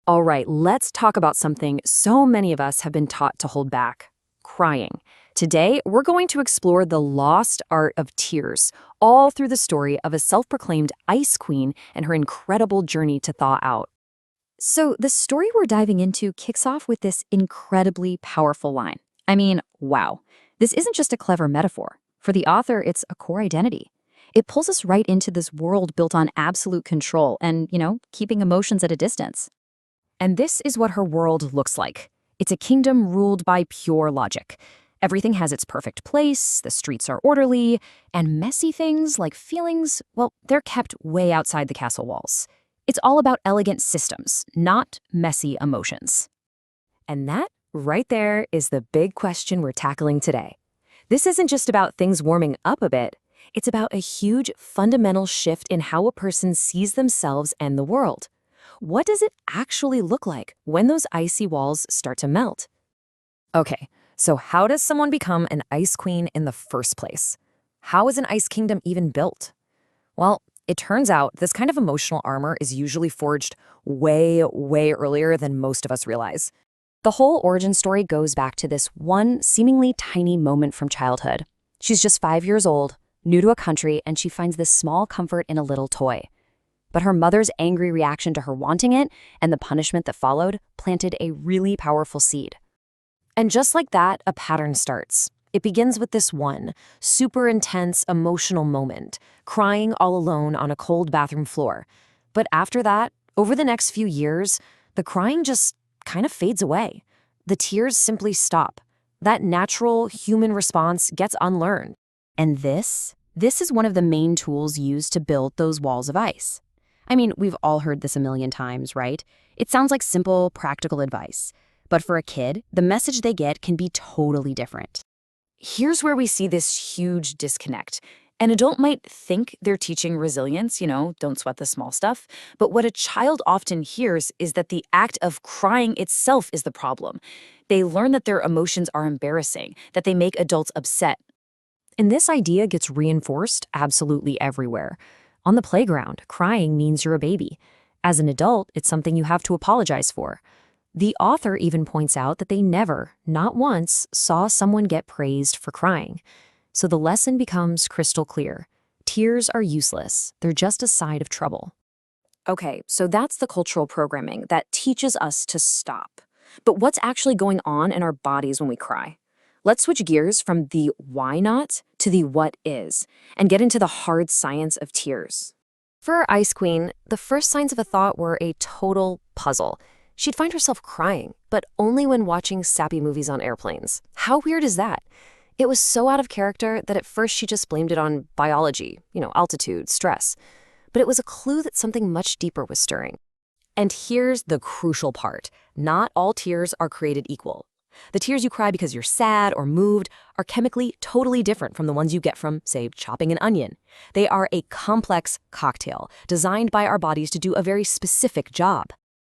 All right, let's talk about something so many of us have been taught to hold back: crying. Today, we're going to explore the lost art of tears, all through the story of a self proclaimed ice queen and her incredible journey to thaw out. So, the story we're diving into kicks off with this incredibly powerful line. I mean, wow. This isn't just a clever metaphor. For the author, it's a core identity. It pulls us right into this world built on absolute control and, keeping emotions at a distance. And this is what her world looks like. It's a kingdom ruled by pure logic. Everything has its perfect place, the streets are orderly, and messy things like feelings, well, they're kept way outside the castle walls. It's all about elegant systems, not messy emotions. And that, right there, is the big question we're tackling today. This isn't just about things warming up a bit. It's about a huge, fundamental shift in how a person sees themselves and the world. What does it actually look like when those icy walls start to melt? Okay, so how does someone become an ice queen in the first place? How is an ice kingdom even built? Well, it turns out this kind of emotional armor is usually forged way, way earlier than most of us realize. The whole origin story goes back to this one seemingly tiny moment from childhood. She's just 5 years old, new to a country, and she finds this small comfort in a little toy. But her mother's angry reaction to her wanting it and the punishment that followed planted a really powerful seed. And just like that, a pattern starts. It begins with this one super intense emotional moment, crying all alone on a cold bathroom floor. But after that, over the next few years, the crying just kind of fades away. The tears simply stop. That natural human response gets unlearned. And this is one of the main tools used to build those walls of ice. I mean, we've all heard this a million times, right? It sounds like simple, practical advice. But for a kid, the message they get can be totally different. Here's where we see this huge disconnect. An adult might think they're teaching resilience, don't sweat the small stuff. But what a child often hears is that the act of crying itself is the problem. They learn that their emotions are embarrassing, that they make adults upset. And this idea gets reinforced absolutely everywhere. On the playground, crying means you're a baby. As an adult, it's something you have to apologize for. The author even points out that they never, not once, saw someone get praised for crying. So the lesson becomes crystal clear. Tears are useless. They're just a side of trouble. Okay, so that's the cultural programming that teaches us to stop. But what's actually going on in our bodies when we cry? Let's switch gears from the why not to the what is, and get into the hard science of tears. For our Ice Queen, the first signs of a thaw were a total puzzle. She'd find herself crying, but only when watching sappy movies on airplanes. How weird is that? It was so out of character that at first she just blamed it on biology, altitude, stress. But it was a clue that something much deeper was stirring. And here's the crucial part. Not all tears are created equal. The tears you cry because you're sad or moved are chemically totally different from the ones you get from, say, chopping an onion. They are a complex cocktail designed by our bodies to do a very specific job.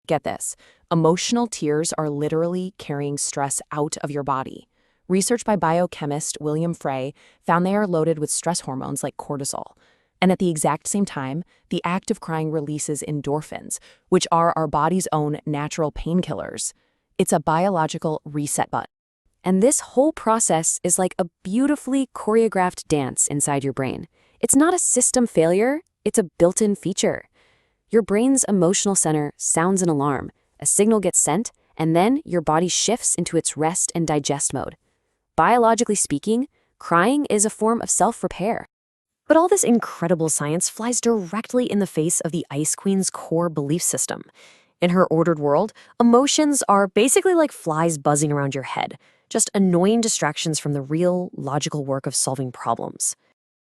Get this, emotional tears are literally carrying stress out of your body. Research by biochemist William Frey found they are loaded with stress hormones like cortisol. And at the exact same time, the act of crying releases endorphins, which are our body's own natural painkillers. It's a biological reset button. And this whole process is like a beautifully choreographed dance inside your brain. It's not a system failure, it's a built-in feature. Your brain's emotional center sounds an alarm, a signal gets sent, and then your body shifts into its rest and digest mode. Biologically speaking, crying is a form of self-repair. But all this incredible science flies directly in the face of the Ice Queen's core belief system. In her ordered world, emotions are basically like flies buzzing around your head, just annoying distractions from the real, logical work of solving problems.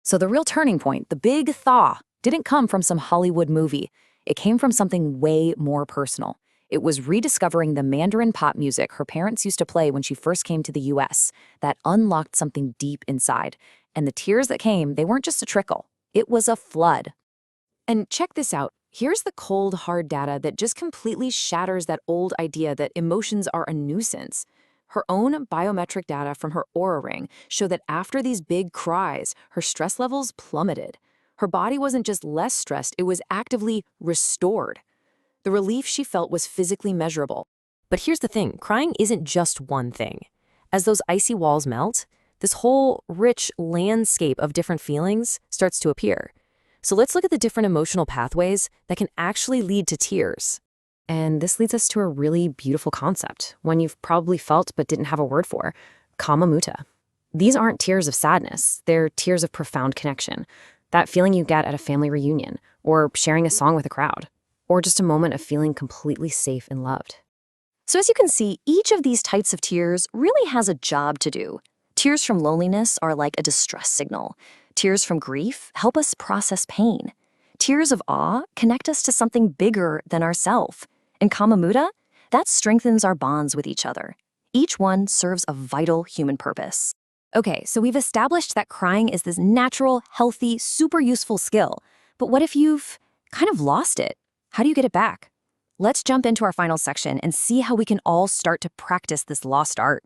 So the real turning point, the big thaw, didn't come from some Hollywood movie. It came from something way more personal. It was rediscovering the Mandarin pop music her parents used to play when she first came to the US that unlocked something deep inside. And the tears that came, they weren't just a trickle. It was a flood. And check this out. Here's the cold, hard data that just completely shatters that old idea that emotions are a nuisance. Her own biometric data from her Oura Ring show that after these big cries, her stress levels plummeted. Her body wasn't just less stressed, it was actively restored. The relief she felt was physically measurable. But here's the thing, crying isn't just one thing. As those icy walls melt, this whole rich landscape of different feelings starts to appear. So let's look at the different emotional pathways that can actually lead to tears. And this leads us to a really beautiful concept, one you've probably felt but didn't have a word for: kama mutta. These aren't tears of sadness, they're tears of profound connection. That feeling you get at a family reunion, or sharing a song with a crowd, or just a moment of feeling completely safe and loved. So as you can see, each of these types of tears really has a job to do. Tears from loneliness are like a distress signal. Tears from grief help us process pain. Tears of awe connect us to something bigger than ourselves. And kama mutta, that strengthens our bonds with each other. Each one serves a vital human purpose. Okay, so we've established that crying is this natural, healthy, super useful skill. But what if you've kind of lost it? How do you get it back? Let's jump into our final section and see how we can all start to practice this lost art.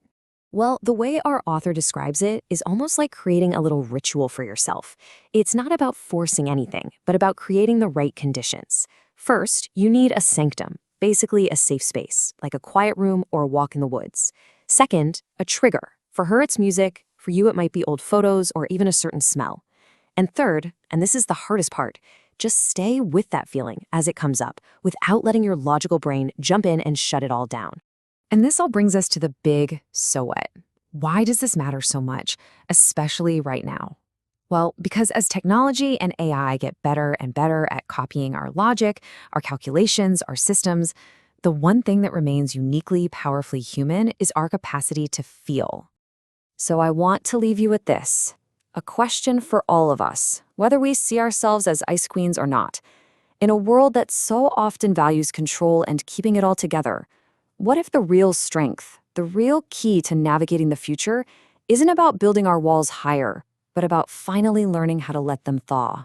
Well, the way our author describes it is almost like creating a little ritual for yourself. It's not about forcing anything, but about creating the right conditions. First, you need a sanctum, basically a safe space, like a quiet room or a walk in the woods. Second, a trigger. For her, it's music. For you, it might be old photos or even a certain smell. And third, and this is the hardest part, just stay with that feeling as it comes up without letting your logical brain jump in and shut it all down. And this all brings us to the big so what. Why does this matter so much, especially right now? Well, because as technology and AI get better and better at copying our logic, our calculations, our systems, the one thing that remains uniquely, powerfully human is our capacity to feel. So I want to leave you with this, a question for all of us, whether we see ourselves as ice queens or not. In a world that so often values control and keeping it all together, what if the real strength, the real key to navigating the future, isn't about building our walls higher, but about finally learning how to let them thaw?